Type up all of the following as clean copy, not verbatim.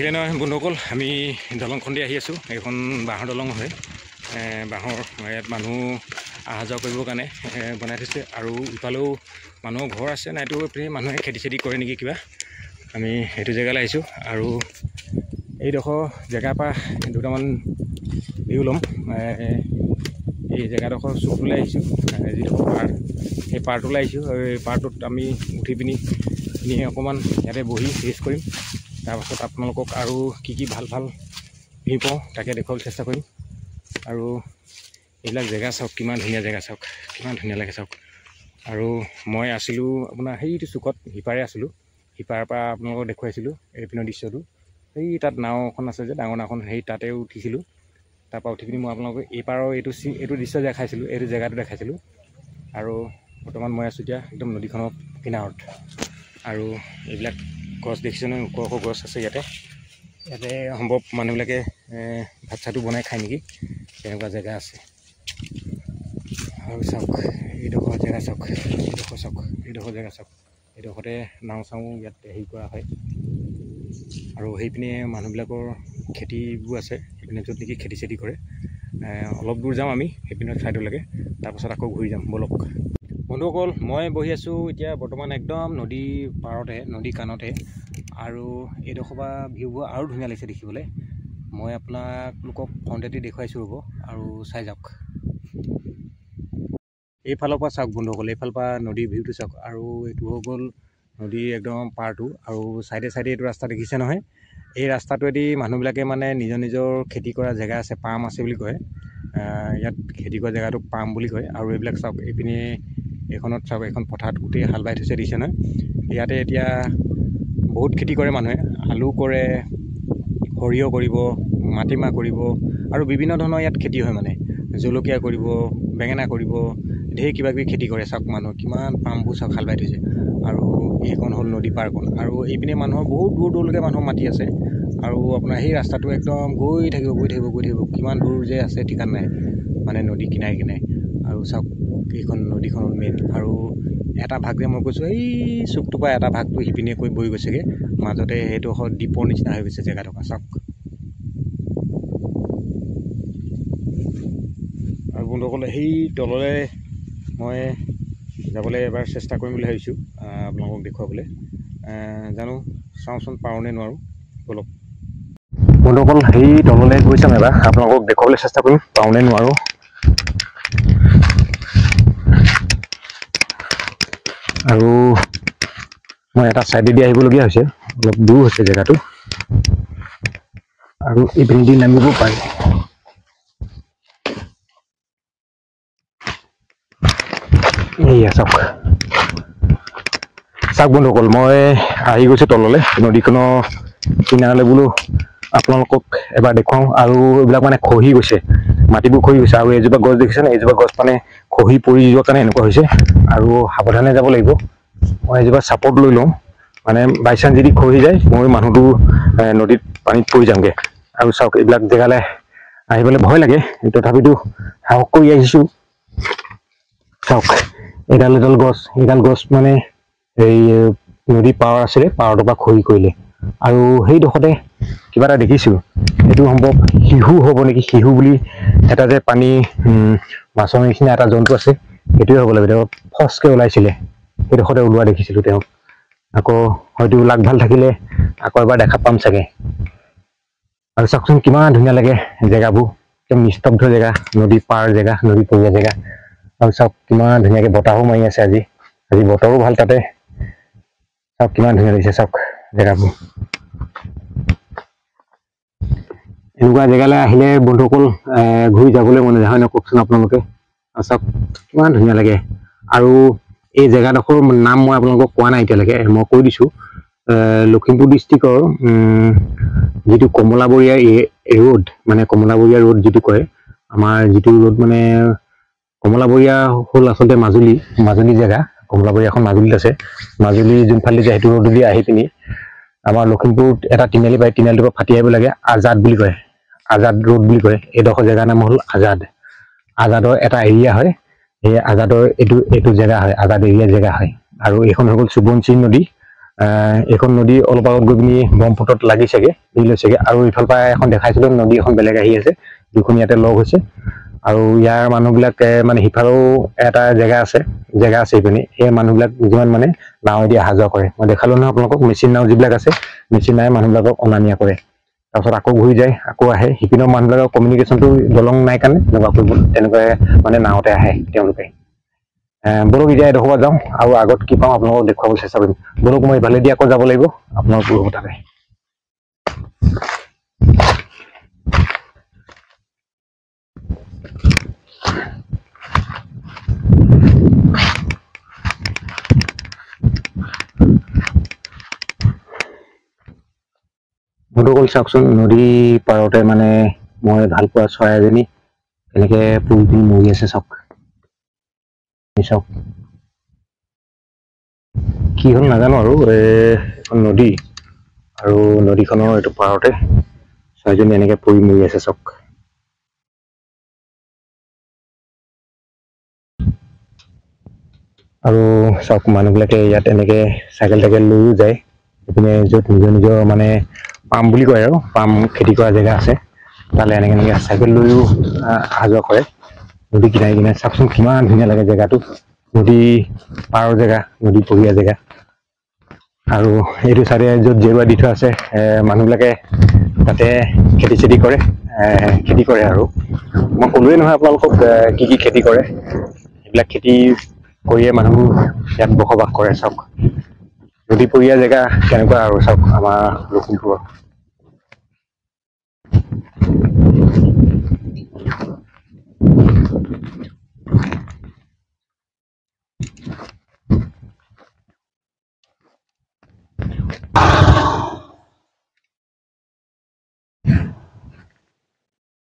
দেখিলে নহয় বন্ধুসকল, আমি দলংখন দি আহি আছোঁ। এইখন বাঁহৰ দলং হয়। বাঁহৰ ইয়াত মানুহ অহা যোৱা কৰিবৰ কাৰণে বনাই থৈছে। আৰু ইফালেও মানুহৰ ঘৰ আছে, নাইতো এইপিনে মানুহে খেতি চেতি কৰে নেকি কিবা। আমি সেইটো জেগালৈ আহিছোঁ। আৰু এইডোখৰ জেগাৰ পৰা দুটামান ভিউ ল'ম। এই জেগাডোখৰ চুকটোলৈ আহিছোঁ, যিডোখৰ পাৰ, সেই পাৰটোলৈ আহিছোঁ। এই পাৰটোত আমি উঠি পিনি অকণমান ইয়াতে বহি ৰেষ্ট কৰিম। তাৰপাছত আপোনালোকক আৰু কি ভাল ভিউ পাওঁ তাকে দেখুৱাবলৈ চেষ্টা কৰিম। আৰু এইবিলাক জেগা চাওক, কিমান ধুনীয়া জেগা চাওক, কিমান ধুনীয়া লাগে চাওক। আৰু মই আছিলোঁ আপোনাৰ সেইটো চুকত, সিপাৰে আছিলোঁ। সিপাৰৰ পৰা আপোনালোকক দেখুৱাইছিলোঁ এইপিনৰ দৃশ্যটো। সেই তাত নাও এখন আছে যে, ডাঙৰ নাওখন, সেই তাতে উঠিছিলোঁ। তাৰপৰা উঠি পিনি মই আপোনালোকক এইপাৰৰ এইটো দৃশ্য দেখাইছিলোঁ, এইটো জেগাটো দেখাইছিলোঁ। আৰু বৰ্তমান মই আছোঁ এতিয়া একদম নদীখনৰ কিনাৰত। আৰু এইবিলাক গছ দেখিছে নহয়, ওখ ওখ গছ আছে ইয়াতে সম্ভৱ মানুহবিলাকে ভাত চাতো বনাই খায় নেকি, তেনেকুৱা জেগা আছে। আৰু চাওক এইডোখৰ জেগা চাওক, এইডোখৰ জেগা চাওক। এইডোখৰতে নাও চাও ইয়াত হেৰি কৰা হয়। আৰু সেইপিনে মানুহবিলাকৰ খেতিবোৰ আছে, সেইপিনে য'ত নেকি খেতি চেতি কৰে। অলপ দূৰ যাওঁ আমি সেইপিনৰ ছাইডলৈকে, তাৰপাছত আকৌ ঘূৰি যাম ব'লক। বন্ধুসকল, মই বহি আছোঁ এতিয়া বৰ্তমান একদম নদীৰ পাৰতে, নদী কাণতে। আৰু এইডোখৰ পৰা ভিউবোৰ আৰু ধুনীয়া লাগিছে দেখিবলৈ। মই আপোনালোকক ফ্ৰণ্টেদি দেখুৱাইছোঁ ৰ'ব, আৰু চাই যাওক। এইফালৰ পৰা চাওক বন্ধুসকল, এইফালৰ পৰা নদীৰ ভিউটো চাওক। আৰু এইটো হৈ গ'ল নদীৰ একদম পাৰটো। আৰু চাইডে এইটো ৰাস্তা দেখিছে নহয়, এই ৰাস্তাটোৱেদি মানুহবিলাকে মানে নিজৰ খেতি কৰা জেগা আছে, পাম আছে বুলি কয়। ইয়াত খেতি কৰা জেগাটোক পাম বুলি কয়। আৰু এইবিলাক চাওক, এইপিনে এইখনত চাওক, এইখন পথাৰত গোটেই হাল বাই থৈছে দিছে নহয়। ইয়াতে এতিয়া বহুত খেতি কৰে মানুহে, আলু কৰে, সৰিয়হ কৰিব, মাটিমাহ কৰিব, আৰু বিভিন্ন ধৰণৰ ইয়াত খেতি হয়। মানে জলকীয়া কৰিব, বেঙেনা কৰিব, ঢেৰ কিবাকিবি খেতি কৰে। চাওক মানুহ কিমান পামবোৰ চাওক হাল বাই থৈছে। আৰু এইখন হ'ল নদী পাৰখন। আৰু এইপিনে মানুহৰ বহুত দূৰলৈকে মানুহৰ মাটি আছে। আৰু আপোনাৰ সেই ৰাস্তাটো একদম গৈ থাকিব, কিমান দূৰ যে আছে ঠিকান নাই, মানে নদী কিনাৰে। আৰু চাওক এইখন নদীখনত মেইন। আৰু এটা ভাগ যে মই কৈছোঁ, এই চুকটোৰ পৰা এটা ভাগটো সিপিনে কৈ বৈ গৈছেগৈ মাজতে, সেইটো দ্বীপৰ নিচিনা হৈ গৈছে জেগাডোখৰ চাওক। আৰু বন্ধুসকলে সেই তললৈ মই যাবলৈ এবাৰ চেষ্টা কৰিম বুলি ভাবিছোঁ, আপোনালোকক দেখুৱাবলৈ। জানো চাওঁচোন পাৰোঁনে নোৱাৰোঁ, ব'লক। বন্ধুসকল, সেই তললৈ গৈ চাম এবাৰ, আপোনালোকক দেখুৱাবলৈ চেষ্টা কৰিম পাৰোঁনে নোৱাৰোঁ। আৰু মই এটা ছাইডেদি আহিবলগীয়া হৈছে, অলপ দূৰ হৈছে জেগাটো। আৰু এইপিনেদি নামিব পাৰি। এইয়া চাওক বন্ধুসকল, মই আহি গৈছোঁ তললৈ, নদীখনৰ কিনাৰলৈ বোলো আপোনালোকক এবাৰ দেখুৱাওঁ। আৰু এইবিলাক মানে খহি গৈছে, মাটিবোৰ খহি গৈছে। আৰু এজোপা গছ দেখিছেনে, এইজোপা গছ মানে খহি পৰি যোৱাৰ কাৰণে এনেকুৱা হৈছে। আৰু সাৱধানে যাব লাগিব। মই এজোপা ছাপৰ্ট লৈ লওঁ, মানে বাইচান্স যদি খহি যায় মই মানুহটো নদীত পানীত পৰি যামগৈ। আৰু চাওক এইবিলাক জেগালৈ আহিবলৈ ভয় লাগে, তথাপিতো সাহস কৰি আহিছোঁ। চাওক এইডাল গছ মানে এই নদী পাৰ আছিলে, পাৰটোৰ পৰা খহি কৰিলে। আৰু সেইডোখৰতে কিবা এটা দেখিছোঁ, এইটো সম্ভৱ শিহু হ'ব নেকি, শিহু বুলি এটা যে পানী মাছৰ নিচিনা এটা জন্তু আছে, সেইটোৱে হ'ব লাগিব। তেওঁ ফচকৈ ওলাইছিলে, সেইডোখৰতে ওলোৱা দেখিছিলোঁ তেওঁক। আকৌ হয়তো লাগ ভাল থাকিলে আকৌ এবাৰ দেখা পাম চাগে। আৰু চাওকচোন কিমান ধুনীয়া লাগে জেগাবোৰ, একদম নিস্তব্ধ জেগা, নদী পাৰ জেগা, নদী পৰীয়া জেগা। আৰু চাওক কিমান ধুনীয়াকৈ বতাহো মাৰি আছে। আজি বতৰো ভাল তাতে। চাওক কিমান ধুনীয়া লাগিছে চাওক জেগাবোৰ। এনেকুৱা জেগালৈ আহিলে বন্ধুসকল ঘূৰি যাবলৈ মন যায়, হয় নহয় কওকচোন আপোনালোকে। আৰু চাওক কিমান ধুনীয়া লাগে। আৰু এই জেগাডোখৰ নাম মই আপোনালোকক কোৱা নাই এতিয়ালৈকে, মই কৈ দিছোঁ। লখিমপুৰ ডিষ্ট্ৰিক্টৰ যিটো কমলাবৰীয়া ৰোড, মানে কমলাবৰীয়া ৰোড যিটো কয়, আমাৰ যিটো ৰোড মানে কমলাবৰীয়া হ'ল আচলতে মাজুলী জেগা। কমলাবৰীয়াখন মাজুলীত আছে। মাজুলী যোনফালে যায় সেইটো ৰোডেদি আহি পিনি আমাৰ লখিমপুৰত এটা তিনিআলি পায়, তিনিআলিটোৰ পৰা ফাটি আহিব লাগে, আজাদ বুলি কয়, আজাদ ৰোড বুলি কয়। এইডোখৰ জেগাৰ নাম হ'ল আজাদৰ এটা এৰিয়া হয়। এই আজাদৰ এইটো জেগা হয়, আজাদ এৰিয়া জেগা হয়। আৰু এইখন হৈ গ'ল সোৱণশিৰি নদী, এইখন নদী অলপ আগত গৈ পিনি ব্ৰহ্মপুত্ৰত লাগিছেগৈ হেৰি লৈছেগৈ আৰু ইফালৰ পৰা এখন দেখাইছিলোঁ নদী এখন বেলেগ আহি আছে দুখন ইয়াতে লগ হৈছে আৰু ইয়াৰ মানুহবিলাক মানে সিফালেও এটা জেগা আছে এইপিনে সেই মানুহবিলাক যিমান মানে নাৱেদি অহা যোৱা কৰে মই দেখালোঁ নহয় আপোনালোকক মেচিন নাও যিবিলাক আছে মেচিন নাৱে মানুহবিলাকক অনা নিয়া কৰে তাৰপিছত আকৌ ঘূৰি যায় আকৌ আহে সিপিনৰ মানুহবিলাকৰ কমিউনিকেশ্যনটো দলং নাই কাৰণে এনেকুৱা কৰিব তেনেকৈ মানে নাৱতে আহে তেওঁলোকে বলক এতিয়া এডোখৰ যাওঁ আৰু আগত কি পাওঁ আপোনালোকক দেখুৱাবলৈ চেষ্টা কৰিম বলক মই ইফালেদি আকৌ যাব লাগিব আপোনালোকৰ তাতে বন্ধুসকল চাওকচোন নদী পাৰতে মানে মই ভাল পোৱা চৰাই এজনী এনেকৈ পুৰি পিনি মৰি আছে চাওক কি হ'ল নাজানো আৰু এখন নদী আৰু নদীখনৰ এইটো পাৰতে চৰাইজনী এনেকৈ পৰি মৰি আছে চাওক আৰু চাওক মানুহবিলাকে ইয়াত এনেকৈ চাইকেল টাইকেল লৈও যায় এইপিনে য'ত নিজৰ মানে পাম বুলি কয় আৰু পাম খেতি কৰা জেগা আছে তালৈ এনেকৈ চাইকেল লৈও অহা যোৱা কৰে নদী কিনাৰে কিনাৰে চাওকচোন কিমান ধুনীয়া লাগে জেগাটো নদী পাৰৰ জেগা নদী পৰীয়া জেগা আৰু এইটো চাইডে য'ত জেওৰা দি থোৱা আছে মানুহবিলাকে তাতে খেতি চেতি কৰে আৰু মই ক'লোৱেই নহয় আপোনালোকক কি কি খেতি কৰে সেইবিলাক খেতি কৰিয়ে মানুহবোৰ ইয়াত বসবাস কৰে চাওক নদী পৰীয়া জেগা কেনেকুৱা আৰু চাওক আমাৰ লখিমপুৰত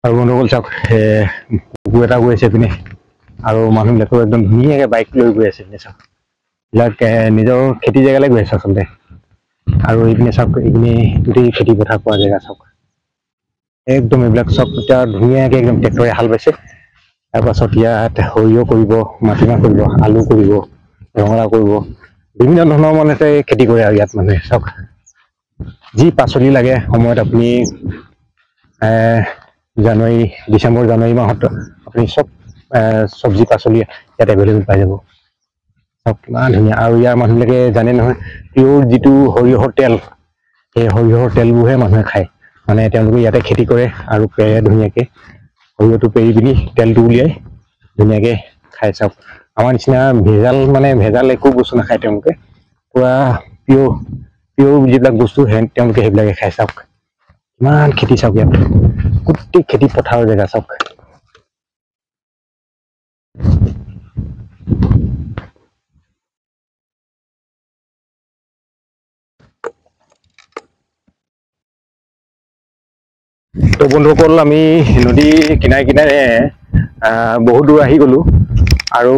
আৰু বন্ধুসকল চাওক কুকুৰ এটা গৈ আছে পিনে আৰু মানুহবিলাকেও একদম ধুনীয়াকৈ বাইক লৈ গৈ আছে পিনে চাওক এইবিলাক নিজৰ খেতি জেগালৈ গৈ আছে আচলতে আৰু এইপিনে চাওক এইপিনে গোটেই খেতি পথাৰ পোৱা জেগা চাওক একদম এইবিলাক চব এতিয়া ধুনীয়াকৈ একদম ট্ৰেক্টৰে হাল বাইছে তাৰপাছত ইয়াত সৰিয়হ কৰিব মাটিমাহ কৰিব আলু কৰিব ৰঙালাও কৰিব বিভিন্ন ধৰণৰ মানে খেতি কৰে আৰু ইয়াত মানুহে চাওক যি পাচলি লাগে সময়ত আপুনি ডিচেম্বৰ জানুৱাৰী মাহত আপুনি চব চব্জি পাচলি ইয়াত এভেইলেবল পাই যাব চব কিমান ধুনীয়া আৰু ইয়াৰ মানুহবিলাকে জানে নহয় পিয়ৰ যিটো সৰিয়হৰ তেল সেই সৰিয়হৰ তেলবোৰহে মানুহে খায় মানে তেওঁলোকে ইয়াতে খেতি কৰে আৰু পেৰে ধুনীয়াকৈ সৰিয়হটো পেৰি পিনি তেলটো উলিয়াই ধুনীয়াকৈ খাই চাওক আমাৰ নিচিনা ভেজাল একো বস্তু নাখায় তেওঁলোকে পূৰা পিয়ৰ যিবিলাক বস্তু তেওঁলোকে সেইবিলাকে খাই চাওক কিমান খেতি চাওক ইয়াত গোটেই খেতি পথাৰৰ জেগা চাওক তো বন্ধুসকল আমি নদী কিনাৰে কিনাৰে বহুত দূৰ আহি গ'লোঁ আৰু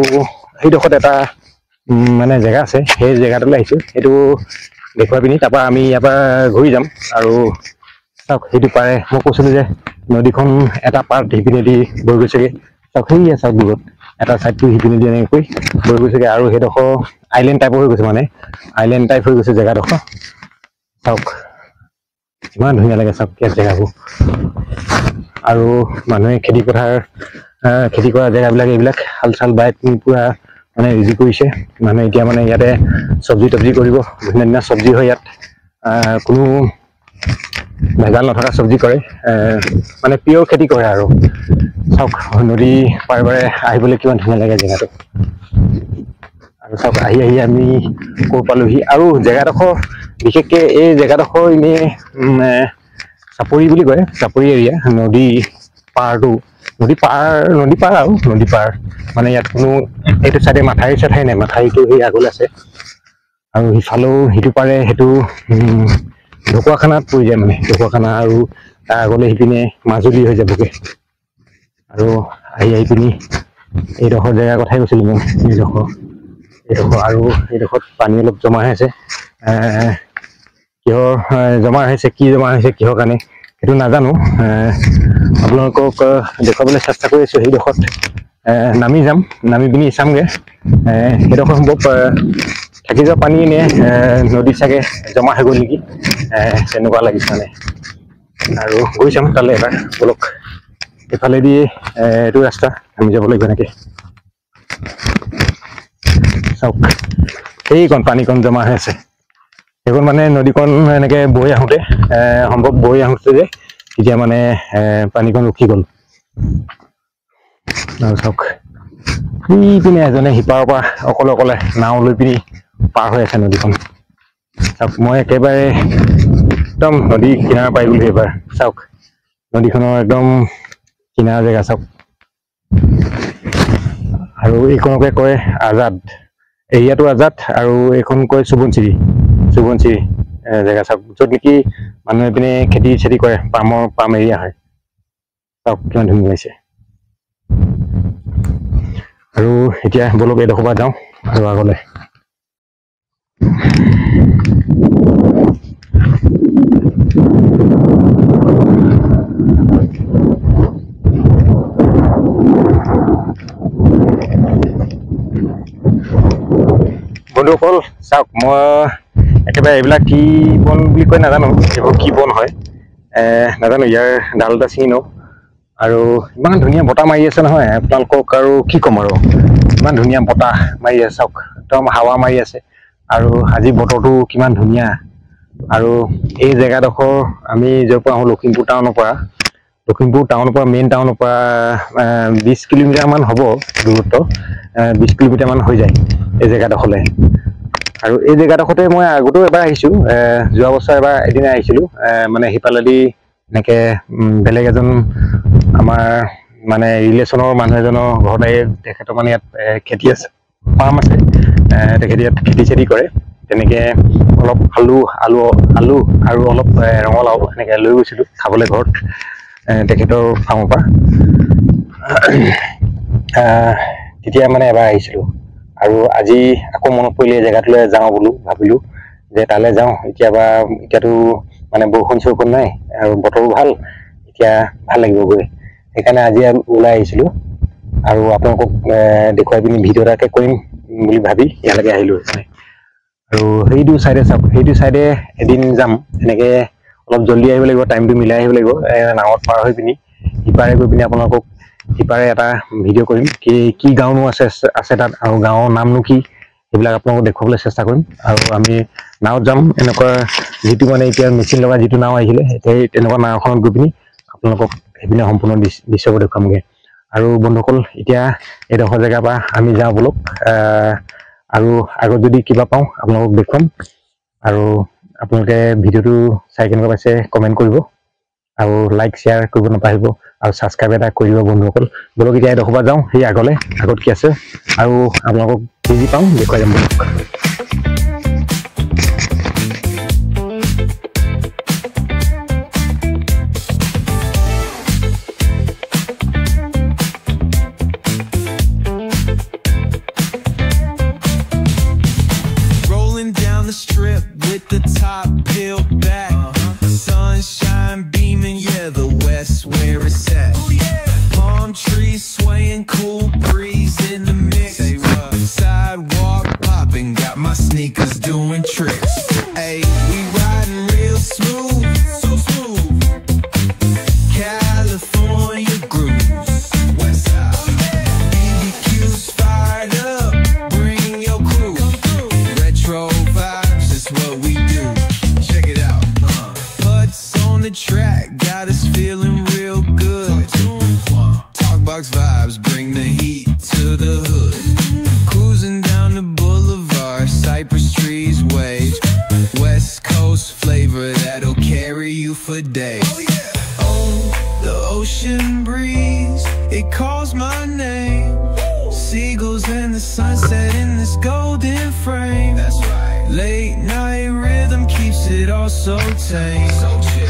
সেইডোখৰত এটা মানে জেগা আছে সেই জেগাটোলৈ আহিছোঁ সেইটো দেখুৱাই পিনি তাৰপৰা আমি ইয়াৰ পৰা ঘূৰি যাম আৰু চাওক সেইটো পাৰে মই কৈছিলোঁ যে নদীখন এটা পাৰ্ট সিপিনেদি বৈ গৈছেগৈ চাওক সেয়া চাওক দূৰত এটা ছাইডটো সিপিনেদি এনেকৈ বৈ গৈছেগৈ আৰু সেইডোখৰ আইলেণ্ড টাইপৰ হৈ গৈছে মানে আইলেণ্ড টাইপ হৈ গৈছে জেগাডোখৰ চাওক ইমান ধুনীয়া লাগে চাওক ইয়াত জেগাবোৰ আৰু মানুহে খেতি কৰা জেগাবিলাক এইবিলাক হাল চাল বাই পূৰা মানে ৰেডি কৰিছে মানুহে এতিয়া মানে ইয়াতে চব্জি তব্জি কৰিব ধুনীয়া ধুনীয়া চব্জি হয় ইয়াত কোনো ভেজাল নথকা চব্জি কৰে মানে পিয়ৰ খেতি কৰে আৰু চাওক নদী পাৰে পাৰে আহিবলৈ কিমান ধুনীয়া লাগে জেগাটো আৰু চাওক আহি আমি ক'ৰ পালোহি আৰু জেগাডোখৰ বিশেষকৈ এই জেগাডোখৰ এনেই চাপৰি বুলি কয় চাপৰি এৰিয়া নদী পাৰ মানে ইয়াত কোনো এইটো চাইডে মাথাউৰি চাথাৰি নাই মাথাউৰিটো সেই আগলৈ আছে আৰু সিফালেও সিটো পাৰে সেইটো ঢকুৱাখানাত পৰি যায় মানে ঢকুৱাখানা আৰু তাৰ আগলৈ সিপিনে মাজুলী হৈ যাবগৈ আৰু আহি পিনি এইডোখৰ জেগাৰ কথাই কৈছিলোঁ মই এইডোখৰ আৰু এইডোখৰত পানী অলপ জমা হৈ আছে কি জমা হৈছে কিহৰ কাৰণে সেইটো নাজানো আপোনালোকক দেখুৱাবলৈ চেষ্টা কৰি আছোঁ সেইডোখৰত নামি পিনি চামগৈ সেইডোখৰ সম্ভৱ থাকি যোৱা পানী এনে নদীত চাগে জমা হৈ গ'ল নেকি তেনেকুৱা লাগিছে মানে আৰু গৈ চাম তালৈ এবাৰ বলক এইফালেদি এইটো ৰাস্তা আমি যাব লাগিব এনেকৈ চাওক সেইকণ পানীকণ জমা হৈ আছে সেইকণ মানে নদীকণ এনেকৈ বৈ আহোঁতে সম্ভৱ বৈ আহোঁতে যে তেতিয়া মানে পানীকণ ৰখি গ'ল আৰু চাওক পিনে এজনে সিপাৰৰ পৰা অকলে অকলে নাও লৈ পিনি পাৰ হৈ আছে নদীখন চাওক মই একেবাৰে একদম নদী কিনাৰ পাই গ'লো এইবাৰ চাওক নদীখনৰ একদম কিনাৰ জেগা চাওক আৰু এইখনকে কয় আজাদ এৰিয়াটো আজাদ আৰু এইখন কয় সোৱণশিৰি জেগা চাওক য'ত নেকি মানুহে পিনে খেতি চেতি কৰে পাম এৰিয়া হয় চাওক কিমান ধুনীয়া হৈছে আৰু এতিয়া বলক এইডোখৰ পৰা যাওঁ আৰু আগলৈ বন্ধুসকল চাওক মই একেবাৰে এইবিলাক কি বন বুলি কয় নাজানো এইবোৰ কি বন হয় নাজানো ইয়াৰ ডাল এটা ছিঙি লওঁ আৰু ইমান ধুনীয়া বতাহ মাৰি আছে নহয় আপোনালোকক আৰু কি ক'ম আৰু ইমান ধুনীয়া বতাহ মাৰি আছে চাওক একদম হাৱা মাৰি আছে আৰু আজি বতৰটো কিমান ধুনীয়া আৰু এই জেগাডোখৰ আমি য'ৰ পৰা আহোঁ লখিমপুৰ টাউনৰ পৰা মেইন টাউনৰ পৰা 20 কিলোমিটাৰমান হ'ব দূৰত্ব 20 কিলোমিটাৰমান হৈ যায় এই জেগাডোখৰলৈ আৰু এই জেগাডোখৰতে মই আগতেও এবাৰ আহিছোঁ যোৱা বছৰ এদিন আহিছিলোঁ মানে সিফালেদি এনেকৈ বেলেগ এজন আমাৰ মানে ৰিলেশ্যনৰ মানুহ এজনৰ ঘৰতে তেখেতৰ মানে ইয়াত খেতি আছে ফাৰ্ম আছে তেখেতে ইয়াত খেতি চেতি কৰে তেনেকৈ অলপ আলু আৰু অলপ ৰঙালাও এনেকৈ লৈ গৈছিলোঁ খাবলৈ ঘৰত তেখেতৰ ফাৰ্মৰ পৰা তেতিয়া মানে এবাৰ আহিছিলোঁ আৰু আজি আকৌ মনত পৰিলে এই জেগাটোলৈ যাওঁ বোলো ভাবিলোঁ যে তালৈ যাওঁ এতিয়াতো মানে বৰষুণ নাই আৰু বতৰো ভাল এতিয়া ভাল লাগিব গৈ সেইকাৰণে আজি ওলাই আহিছিলোঁ আৰু আপোনালোকক দেখুৱাই পিনি ভিডিঅ' এটাকে কৰিম বুলি ভাবি ইয়ালৈকে আহিলোঁ আৰু সেইটো চাইডে চাওক সেইটো চাইডে এদিন যাম এনেকৈ অলপ জল্দি আহিব লাগিব টাইমটো মিলাই আহিব লাগিব নাৱত পাৰ হৈ পিনি সিপাৰে গৈ পিনি আপোনালোকক সিপাৰে এটা ভিডিঅ' কৰিম কি গাঁওনো আছে তাত আৰু গাঁৱৰ নামনো কি সেইবিলাক আপোনালোকক দেখুৱাবলৈ চেষ্টা কৰিম আৰু আমি নাৱত যাম এনেকুৱা যিটো মানে এতিয়া মেচিন লগা যিটো নাও আহিছিলে সেই তেনেকুৱা নাওখনত গৈ পিনি আপোনালোকক সেইপিনে সম্পূৰ্ণ দৃশ্যবোৰ দেখুৱামগৈ আৰু বন্ধুসকল এতিয়া এইডোখৰ জেগাৰ পৰা আমি যাওঁ বলক আৰু আগত যদি কিবা পাওঁ আপোনালোকক দেখুৱাম আৰু আপোনালোকে ভিডিঅ'টো চাই কেনেকুৱা পাইছে কমেণ্ট কৰিব আৰু লাইক শ্বেয়াৰ কৰিব নাপাহৰিব আৰু ছাবস্ক্ৰাইব এটা কৰি দিব বন্ধুসকল বলক এতিয়া এইডোখৰ পৰা যাওঁ সেই আগত কি আছে আৰু আপোনালোকক বুজি পাওঁ দেখুৱাই যাম বলক Sneakers doing tricks. Hey, we riding real smooth, so smooth. California grooves, West Side. BBQ's fired up, bring your crew. Retro vibes is what we do. Check it out. Putts on the track, got us feeling real good. Talkbox vibes, bring the heat to the hood. Cruising down the boulevard, cypress trees wave, West Coast flavor that'll carry you for days. Oh, the ocean breeze, it calls my name. Seagulls and the sunset in this golden frame. That's right. Late night rhythm keeps it all so tame. So chill.